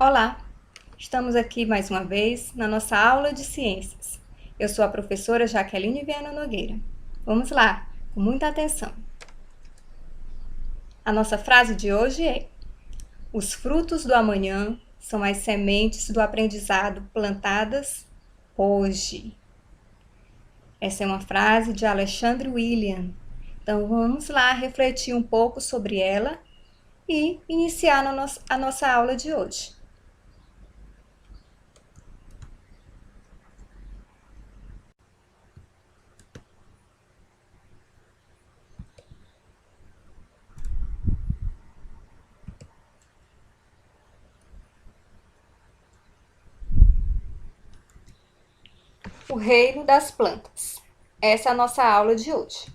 Olá, estamos aqui mais uma vez na nossa aula de ciências. Eu sou a professora Jaqueline Viana Nogueira. Vamos lá, com muita atenção. A nossa frase de hoje é: os frutos do amanhã são as sementes do aprendizado plantadas hoje. Essa é uma frase de Alexandre William. Então vamos lá refletir um pouco sobre ela e iniciar a nossa aula de hoje. O reino das plantas. Essa é a nossa aula de hoje.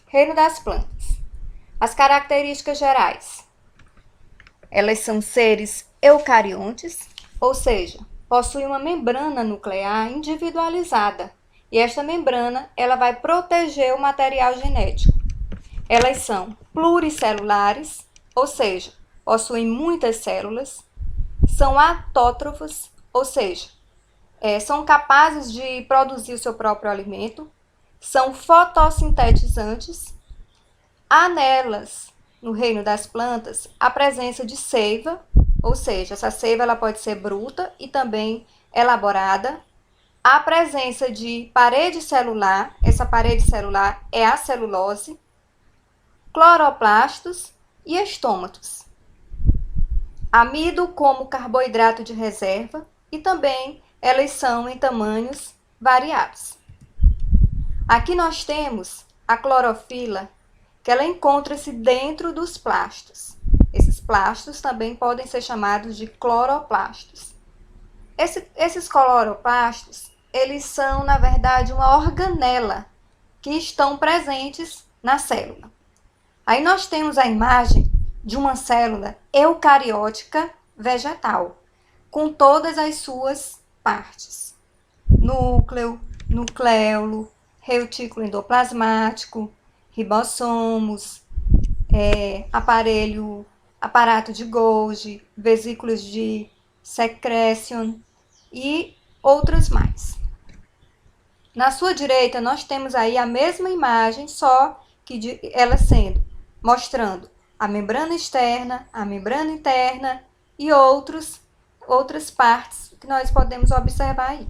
Reino das plantas. As características gerais. Elas são seres eucariontes, ou seja, possuem uma membrana nuclear individualizada. E esta membrana ela vai proteger o material genético. Elas são pluricelulares, ou seja, possuem muitas células. São autótrofas, ou seja, são capazes de produzir o seu próprio alimento, são fotossintetizantes. Há nelas, no reino das plantas, a presença de seiva, ou seja, essa seiva ela pode ser bruta e também elaborada. A presença de parede celular, essa parede celular é a celulose, cloroplastos e estômatos. Amido como carboidrato de reserva e também elas são em tamanhos variados. Aqui nós temos a clorofila, que ela encontra-se dentro dos plastos. Esses plastos também podem ser chamados de cloroplastos. Esses cloroplastos, eles são, na verdade, uma organela que estão presentes na célula. Aí nós temos a imagem de uma célula eucariótica vegetal, com todas as suas partes: núcleo, nucleolo, retículo endoplasmático, ribossomos, aparato de Golgi, vesículas de secretion e outras mais. Na sua direita, nós temos aí a mesma imagem, só que ela mostrando a membrana externa, a membrana interna e outras partes que nós podemos observar aí.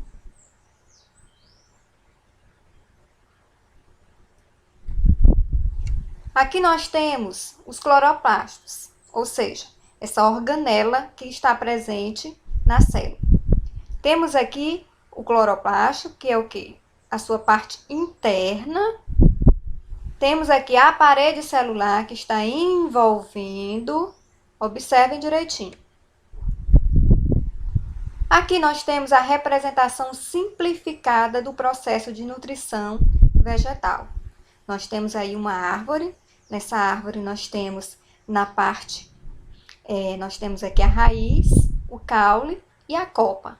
Aqui nós temos os cloroplastos, ou seja, essa organela que está presente na célula. Temos aqui o cloroplasto, que é o quê? A sua parte interna. Temos aqui a parede celular que está envolvendo. Observem direitinho. Aqui nós temos a representação simplificada do processo de nutrição vegetal. Nós temos aí uma árvore. Nessa árvore nós temos na parte, nós temos aqui a raiz, o caule e a copa.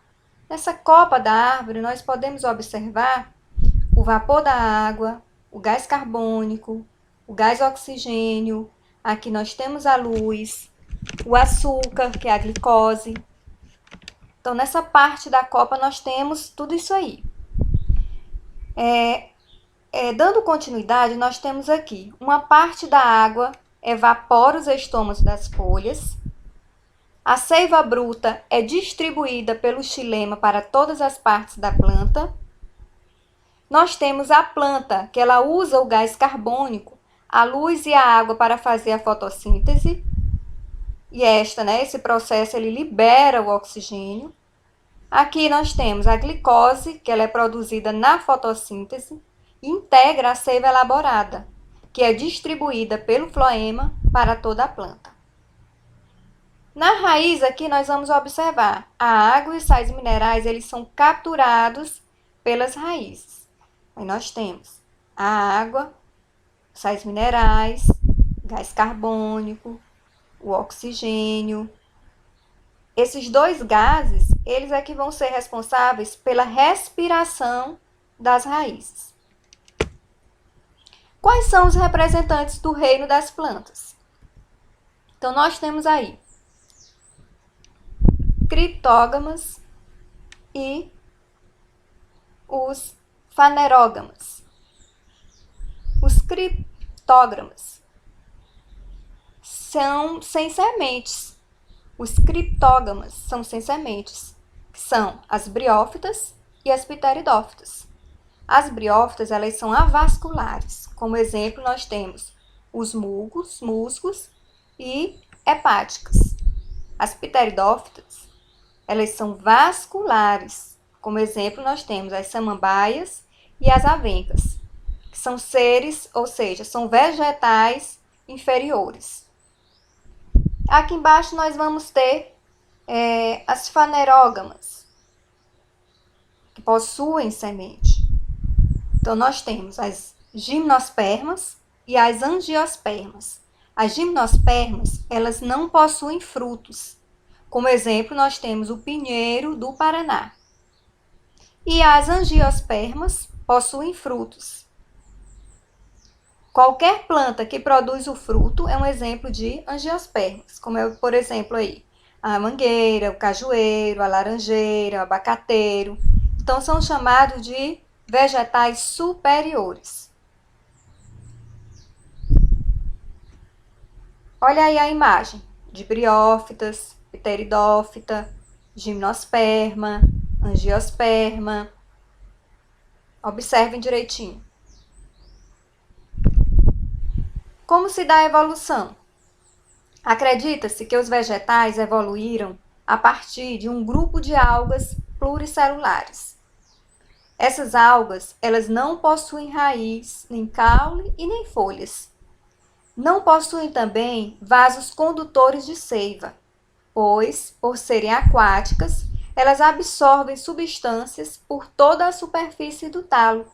Nessa copa da árvore nós podemos observar o vapor da água, o gás carbônico, o gás oxigênio. Aqui nós temos a luz, o açúcar, que é a glicose. Então, nessa parte da copa, nós temos tudo isso aí. Dando continuidade, nós temos aqui uma parte da água evapora os estômatos das folhas. A seiva bruta é distribuída pelo xilema para todas as partes da planta. Nós temos a planta, que ela usa o gás carbônico, a luz e a água para fazer a fotossíntese. E esse processo, ele libera o oxigênio. Aqui nós temos a glicose, que ela é produzida na fotossíntese e integra a seiva elaborada, que é distribuída pelo floema para toda a planta. Na raiz aqui nós vamos observar a água e os sais minerais, eles são capturados pelas raízes. Aí nós temos a água, sais minerais, gás carbônico, o oxigênio. Esses dois gases, eles é que vão ser responsáveis pela respiração das raízes. Quais são os representantes do reino das plantas? Então, nós temos aí criptógamas e os fanerógamas. Os criptógamas são sem sementes. Os criptógamas são sem sementes, que são as briófitas e as pteridófitas. As briófitas, elas são avasculares. Como exemplo, nós temos os musgos e hepáticas. As pteridófitas, elas são vasculares. Como exemplo, nós temos as samambaias e as avencas, que são seres, ou seja, são vegetais inferiores. Aqui embaixo nós vamos ter as fanerógamas, que possuem semente. Então, nós temos as gimnospermas e as angiospermas. As gimnospermas, elas não possuem frutos. Como exemplo, nós temos o pinheiro do Paraná. E as angiospermas possuem frutos. Qualquer planta que produz o fruto é um exemplo de angiospermas, como é, por exemplo, aí, a mangueira, o cajueiro, a laranjeira, o abacateiro. Então, são chamados de vegetais superiores. Olha aí a imagem de briófitas, pteridófita, gimnosperma, angiosperma. Observem direitinho. Como se dá a evolução? Acredita-se que os vegetais evoluíram a partir de um grupo de algas pluricelulares. Essas algas, elas não possuem raiz, nem caule e nem folhas. Não possuem também vasos condutores de seiva, pois, por serem aquáticas, elas absorvem substâncias por toda a superfície do talo,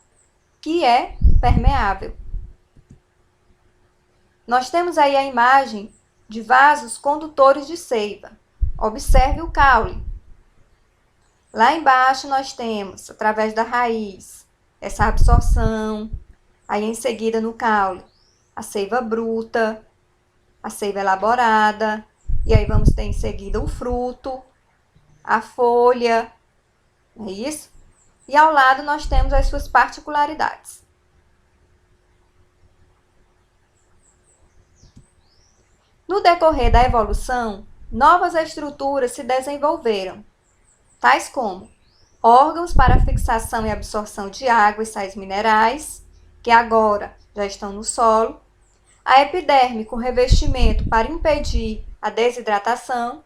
que é permeável. Nós temos aí a imagem de vasos condutores de seiva. Observe o caule. Lá embaixo nós temos, através da raiz, essa absorção. Aí em seguida no caule, a seiva bruta, a seiva elaborada. E aí vamos ter em seguida o fruto, a folha, não é isso? E ao lado nós temos as suas particularidades. No decorrer da evolução, novas estruturas se desenvolveram, tais como órgãos para fixação e absorção de água e sais minerais, que agora já estão no solo, a epiderme com revestimento para impedir a desidratação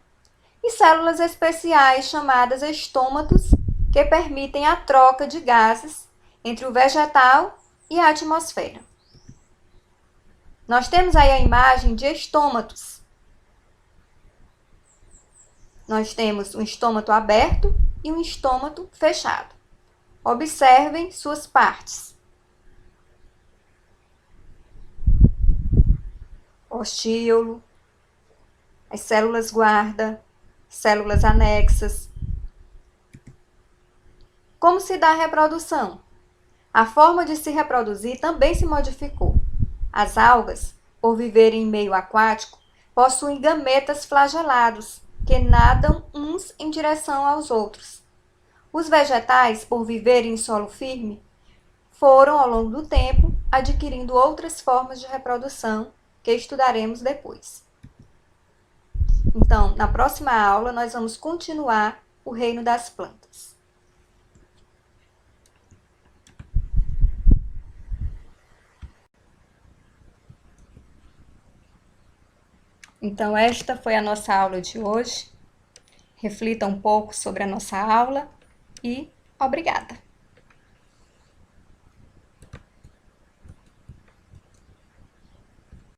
e células especiais chamadas estômatos, que permitem a troca de gases entre o vegetal e a atmosfera. Nós temos aí a imagem de estômatos. Nós temos um estômato aberto e um estômato fechado. Observem suas partes. Ostíolo, as células guarda, células anexas. Como se dá a reprodução? A forma de se reproduzir também se modificou. As algas, por viverem em meio aquático, possuem gametas flagelados, que nadam uns em direção aos outros. Os vegetais, por viverem em solo firme, foram, ao longo do tempo, adquirindo outras formas de reprodução, que estudaremos depois. Então, na próxima aula, nós vamos continuar o reino das plantas. Então, esta foi a nossa aula de hoje. Reflita um pouco sobre a nossa aula e obrigada!